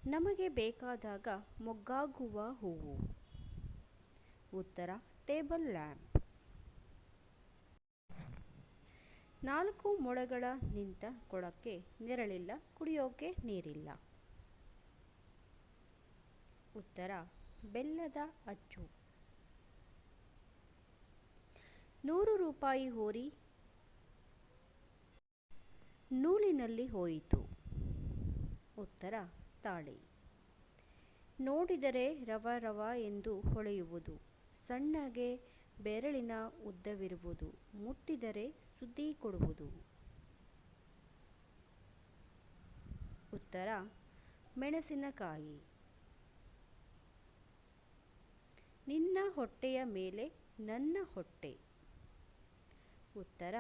ನಮಗೆ ಬೇಕಾದಾಗ ಮೊಗ್ಗಾಗುವ ಹೂವು. ಉತ್ತರ ಟೇಬಲ್ ಲ್ಯಾಂಪ್. 4 ಮೊಳಗಳ ನಿಂತ ಕೊಳಕ್ಕೆ ನೆರಳಿಲ್ಲ, ಕುಡಿಯೋಕೆ ನೀರಿಲ್ಲ. ಉತ್ತರ ಬೆಲ್ಲದ ಅಚ್ಚು. 100 ರೂಪಾಯಿ ಹೋರಿ ನೂಲಿನಲ್ಲಿ ಹೋಯಿತು. ಉತ್ತರ ತಾಳಿ. ನೋಡಿದರೆ ರವ ರವ ಎಂದು ಹೊಳೆಯುವುದು, ಸಣ್ಣಗೆ ಬೆರಳಿನ ಉದ್ದವಿರುವುದು, ಮುಟ್ಟಿದರೆ ಸುದ್ದಿ ಕೊಡುವುದು. ಉತ್ತರ ಮೆಣಸಿನಕಾಯಿ. ನಿನ್ನ ಹೊಟ್ಟೆಯ ಮೇಲೆ ನನ್ನ ಹೊಟ್ಟೆ. ಉತ್ತರ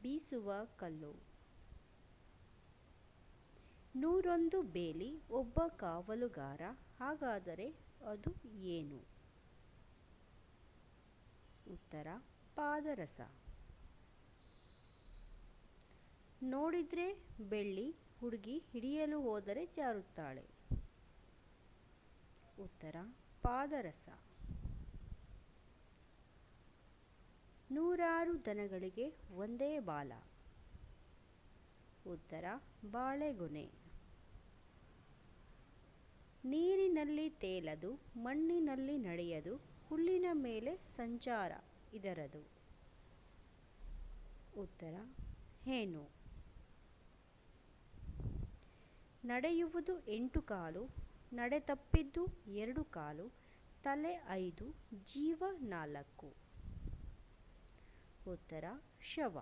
ಬೀಸುವ ಕಲ್ಲು. 101 ಬೇಲಿ, ಒಬ್ಬ ಕಾವಲುಗಾರ, ಹಾಗಾದರೆ ಅದು ಏನು? ಉತ್ತರ ಪಾದರಸ. ನೋಡಿದ್ರೆ ಬೆಳ್ಳಿ, ಹುಡುಗಿ ಹಿಡಿಯಲು ಹೋದರೆ ಜಾರುತ್ತಾಳೆ. ಉತ್ತರ ಪಾದರಸ. 100 ದನಗಳಿಗೆ ಒಂದೇ ಬಾಲ. ಉತ್ತರ ಬಾಳೆಗೊನೆ. ನೀರಿನಲ್ಲಿ ತೇಲದು, ಮಣ್ಣಿನಲ್ಲಿ ನಡೆಯದು, ಹುಲ್ಲಿನ ಮೇಲೆ ಸಂಚಾರ ಇದರದು. ಉತ್ತರ ಹೇನು. ನಡೆಯುವುದು 8 ಕಾಲು, ನಡೆ ತಪ್ಪಿದ್ದು 2 ಕಾಲು, ತಲೆ 5, ಜೀವ 4. ಉತ್ತರ ಶವ.